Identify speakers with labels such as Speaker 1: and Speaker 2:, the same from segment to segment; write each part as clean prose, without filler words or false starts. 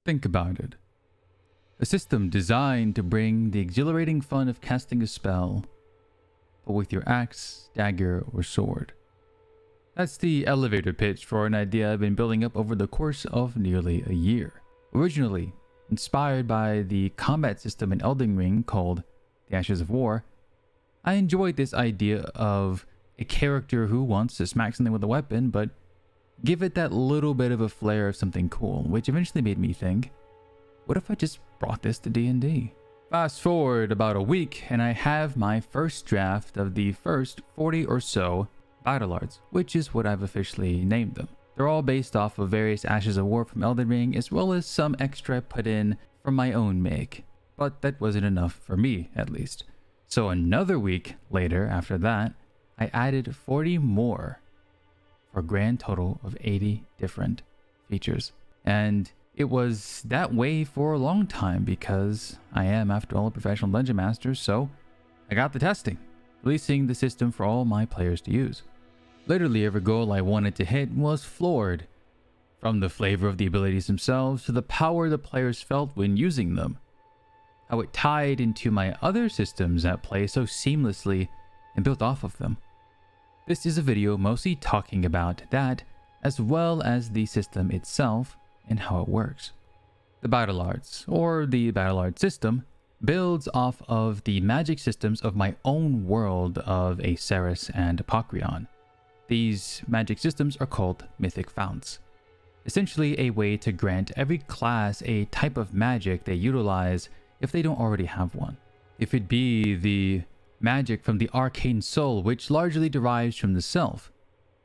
Speaker 1: Think about it. A system designed to bring the exhilarating fun of casting a spell, but with your axe, dagger, or sword. That's the elevator pitch for an idea I've been building up over the course of nearly a year. Originally inspired by the combat system in Elden Ring called the Ashes of War, I enjoyed this idea of a character who wants to smack something with a weapon, but give it that little bit of a flair of something cool, which eventually made me think, what if I just brought this to D&D? Fast forward about a week, and I have my first draft of the first 40 or so battle arts, which is what I've officially named them. They're all based off of various Ashes of War from Elden Ring, as well as some extra I put in from my own make. But that wasn't enough for me, at least. So another week later, after that, I added 40 more for a grand total of 80 different features. And it was that way for a long time because I am, after all, a professional dungeon master, so I got the testing, releasing the system for all my players to use. Literally every goal I wanted to hit was floored, from the flavor of the abilities themselves to the power the players felt when using them, how it tied into my other systems at play so seamlessly and built off of them. This is a video mostly talking about that, as well as the system itself and how it works. The Battle Arts, or the Battle Arts system, builds off of the magic systems of my own world of Aceres and Apocryon. These magic systems are called mythic founts, essentially a way to grant every class a type of magic they utilize if they don't already have one. If it be the magic from the arcane soul, which largely derives from the self,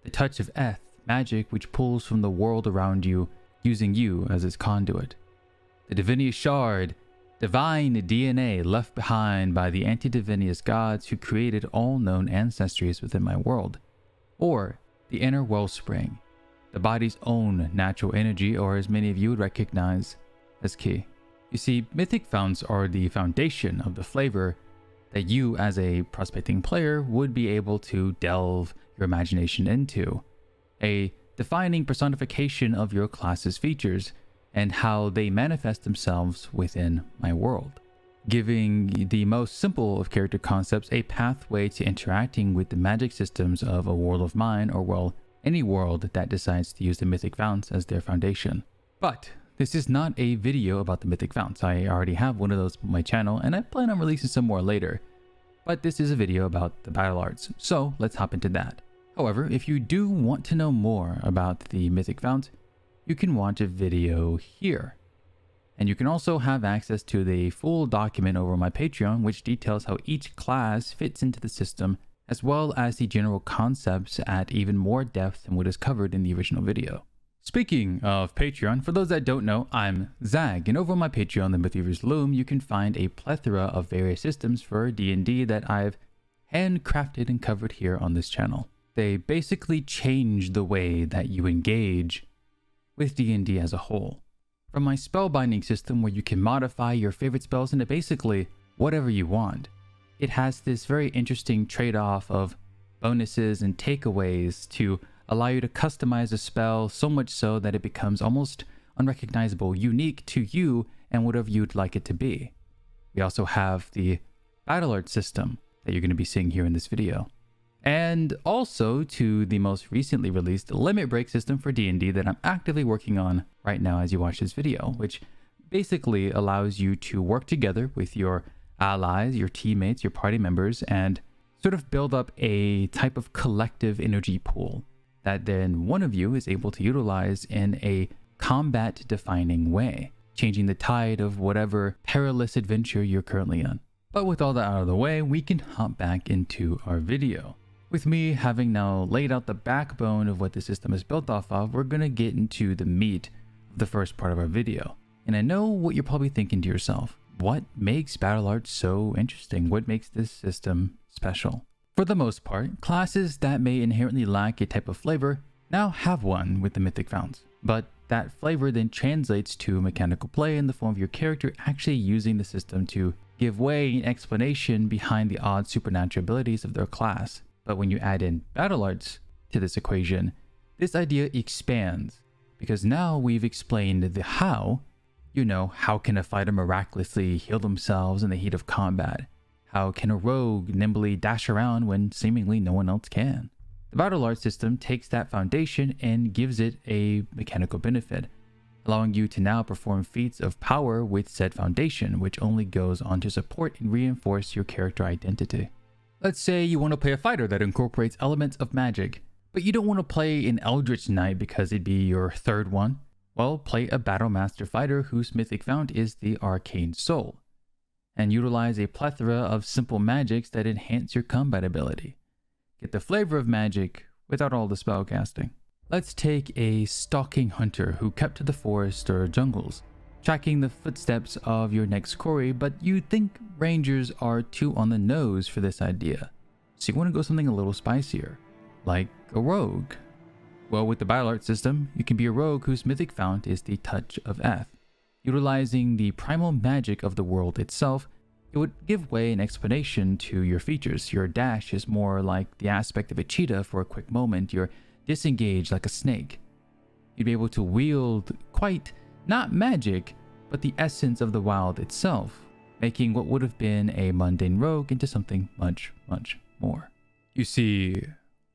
Speaker 1: the touch of Eth, magic which pulls from the world around you, using you as its conduit, the Divinius Shard, divine DNA left behind by the anti-Divinius gods who created all known ancestries within my world, or the inner wellspring, the body's own natural energy, or as many of you would recognize as ki. You see, mythic founts are the foundation of the flavor that you as a prospecting player would be able to delve your imagination into, a defining personification of your class's features and how they manifest themselves within my world, giving the most simple of character concepts a pathway to interacting with the magic systems of a world of mine, or well, any world that decides to use the mythic founts as their foundation. But this is not a video about the mythic founts. I already have one of those on my channel, and I plan on releasing some more later. But this is a video about the battle arts, so let's hop into that. However, if you do want to know more about the mythic founts, you can watch a video here. And you can also have access to the full document over my Patreon, which details how each class fits into the system, as well as the general concepts at even more depth than what is covered in the original video. Speaking of Patreon, for those that don't know, I'm Zag, and over on my Patreon, the Mythweaver's Loom, you can find a plethora of various systems for D&D that I've handcrafted and covered here on this channel. They basically change the way that you engage with D&D as a whole. From my spellbinding system, where you can modify your favorite spells into basically whatever you want, it has this very interesting trade-off of bonuses and takeaways to allow you to customize a spell, so much so that it becomes almost unrecognizable, unique to you and whatever you'd like it to be. We also have the battle art system that you're going to be seeing here in this video. And also to the most recently released limit break system for D&D that I'm actively working on right now as you watch this video, which basically allows you to work together with your allies, your teammates, your party members, and sort of build up a type of collective energy pool that then one of you is able to utilize in a combat defining way, changing the tide of whatever perilous adventure you're currently in. But with all that out of the way, we can hop back into our video. With me having now laid out the backbone of what the system is built off of, we're going to get into the meat of the first part of our video. And I know what you're probably thinking to yourself. What makes battle arts so interesting? What makes this system special? For the most part, classes that may inherently lack a type of flavor now have one with the mythic founts. But that flavor then translates to mechanical play in the form of your character actually using the system to give way an explanation behind the odd supernatural abilities of their class. But when you add in battle arts to this equation, this idea expands, because now we've explained the how You know, how can a fighter miraculously heal themselves in the heat of combat? How can a rogue nimbly dash around when seemingly no one else can? The battle art system takes that foundation and gives it a mechanical benefit, allowing you to now perform feats of power with said foundation, which only goes on to support and reinforce your character identity. Let's say you want to play a fighter that incorporates elements of magic, but you don't want to play an Eldritch Knight because it'd be your third one. Well, play a Battle Master fighter whose mythic fount is the Arcane Soul, and utilize a plethora of simple magics that enhance your combat ability. Get the flavor of magic without all the spellcasting. Let's take a stalking hunter who kept to the forest or jungles, tracking the footsteps of your next quarry, but you think rangers are too on the nose for this idea. So you want to go something a little spicier, like a rogue. Well, with the battle art system, you can be a rogue whose mythic fount is the Touch of Eth. Utilizing the primal magic of the world itself, it would give way an explanation to your features. Your dash is more like the aspect of a cheetah for a quick moment. You're disengaged like a snake. You'd be able to wield quite, not magic, but the essence of the wild itself, making what would have been a mundane rogue into something much, much more. You see,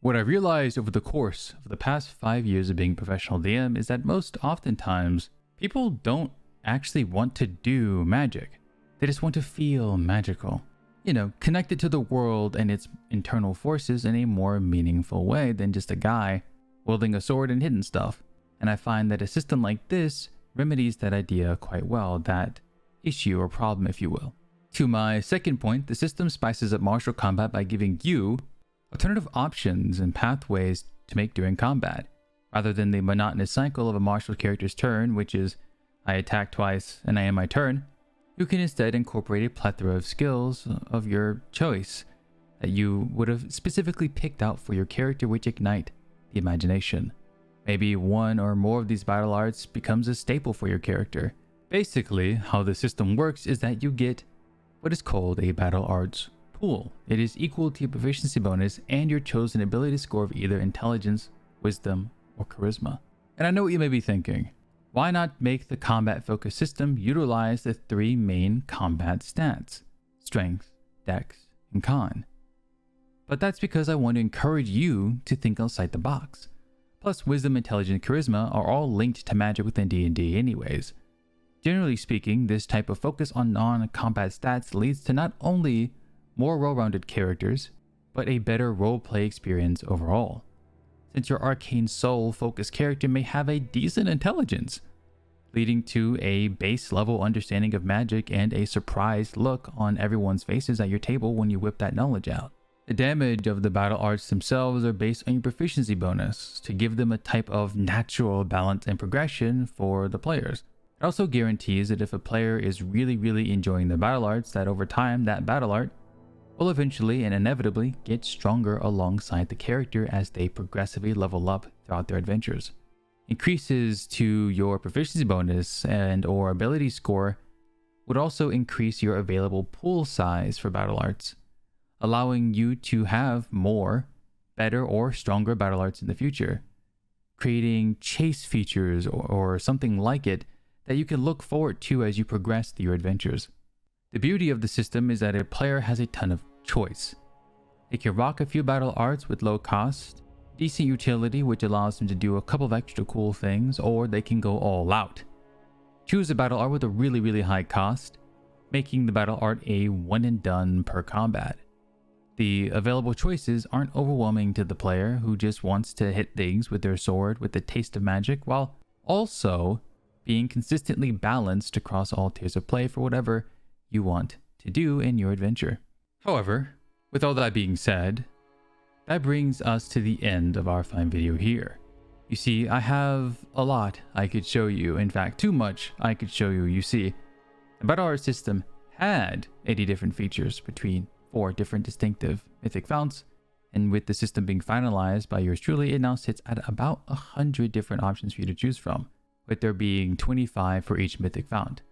Speaker 1: what I realized over the course of the past 5 years of being a professional DM is that most oftentimes, people don't actually want to do magic. They just want to feel magical. You know, connected to the world and its internal forces in a more meaningful way than just a guy wielding a sword and hitting stuff. And I find that a system like this remedies that idea quite well, that issue or problem, if you will. To my second point, the system spices up martial combat by giving you alternative options and pathways to make during combat, rather than the monotonous cycle of a martial character's turn, which is I attack twice and I end my turn. You can instead incorporate a plethora of skills of your choice that you would have specifically picked out for your character, which ignite the imagination. Maybe one or more of these battle arts becomes a staple for your character. Basically, how the system works is that you get what is called a battle arts pool. It is equal to your proficiency bonus and your chosen ability score of either intelligence, wisdom, or charisma. And I know what you may be thinking. Why not make the combat-focused system utilize the 3 main combat stats: strength, dex, and con? But that's because I want to encourage you to think outside the box. Plus, wisdom, intelligence, and charisma are all linked to magic within D&D anyways. Generally speaking, this type of focus on non-combat stats leads to not only more well-rounded characters, but a better roleplay experience overall, since your Arcane Soul focused character may have a decent intelligence, leading to a base level understanding of magic and a surprised look on everyone's faces at your table when you whip that knowledge out. The damage of the battle arts themselves are based on your proficiency bonus to give them a type of natural balance and progression for the players. It also guarantees that if a player is really enjoying the battle arts, that over time that battle art will eventually and inevitably get stronger alongside the character as they progressively level up throughout their adventures. Increases to your proficiency bonus and or ability score would also increase your available pool size for battle arts, allowing you to have more, better, or stronger battle arts in the future, creating chase features or something like it that you can look forward to as you progress through your adventures. The beauty of the system is that a player has a ton of choice. They can rock a few battle arts with low cost, decent utility which allows them to do a couple of extra cool things, or they can go all out. Choose a battle art with a really high cost, making the battle art a one and done per combat. The available choices aren't overwhelming to the player who just wants to hit things with their sword with the taste of magic, while also being consistently balanced across all tiers of play for whatever you want to do in your adventure. However, with all that being said, that brings us to the end of our fine video here. You see, I have a lot I could show you. In fact, too much I could show you. You see, the battle art system had 80 different features between 4 different distinctive mythic founts, and with the system being finalized by yours truly, it now sits at about 100 different options for you to choose from, with there being 25 for each mythic fount.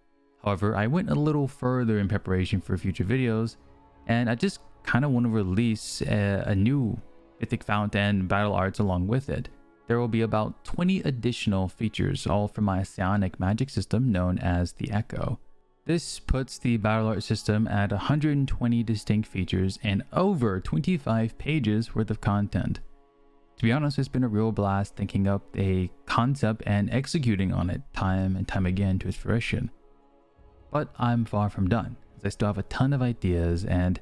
Speaker 1: However, I went a little further in preparation for future videos, and I just kind of want to release a new mythic fount and battle arts along with it. there will be about 20 additional features, all from my psionic magic system known as the Echo. This puts the battle art system at 120 distinct features and over 25 pages worth of content. To be honest, it's been a real blast thinking up a concept and executing on it time and time again to its fruition. But I'm far from done, as I still have a ton of ideas, and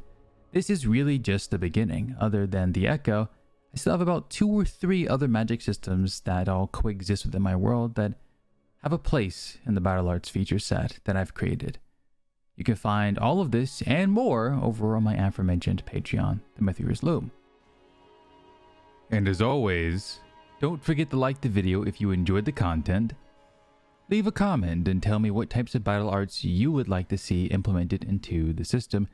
Speaker 1: this is really just the beginning. Other than the Echo, I still have about 2 or 3 other magic systems that all coexist within my world that have a place in the battle arts feature set that I've created. You can find all of this and more over on my aforementioned Patreon, the Mythic Loom. And as always, don't forget to like the video if you enjoyed the content. Leave a comment and tell me what types of battle arts you would like to see implemented into the system.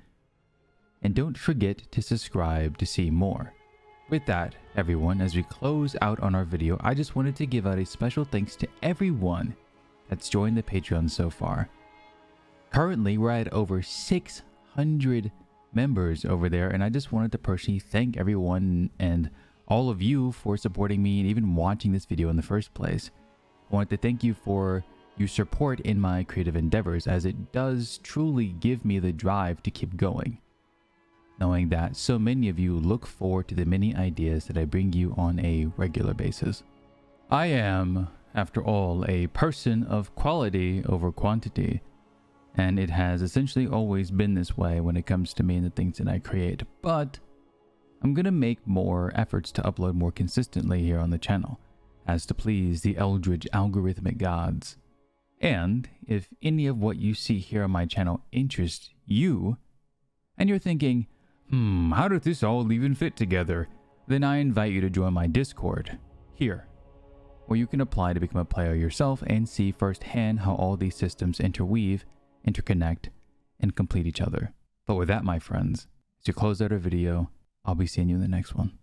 Speaker 1: And don't forget to subscribe to see more. With that, everyone, as we close out on our video, I just wanted to give out a special thanks to everyone that's joined the Patreon so far. Currently, we're at over 600 members over there, and I just wanted to personally thank everyone and all of you for supporting me and even watching this video in the first place. I want to thank you for your support in my creative endeavors, as it does truly give me the drive to keep going, knowing that so many of you look forward to the many ideas that I bring you on a regular basis. I am, after all, a person of quality over quantity, and it has essentially always been this way when it comes to me and the things that I create, but I'm gonna make more efforts to upload more consistently here on the channel, as to please the eldritch algorithmic gods. And if any of what you see here on my channel interests you, and you're thinking, how did this all even fit together? Then I invite you to join my Discord, here, where you can apply to become a player yourself and see firsthand how all these systems interweave, interconnect, and complete each other. But with that, my friends, as you close out our video, I'll be seeing you in the next one.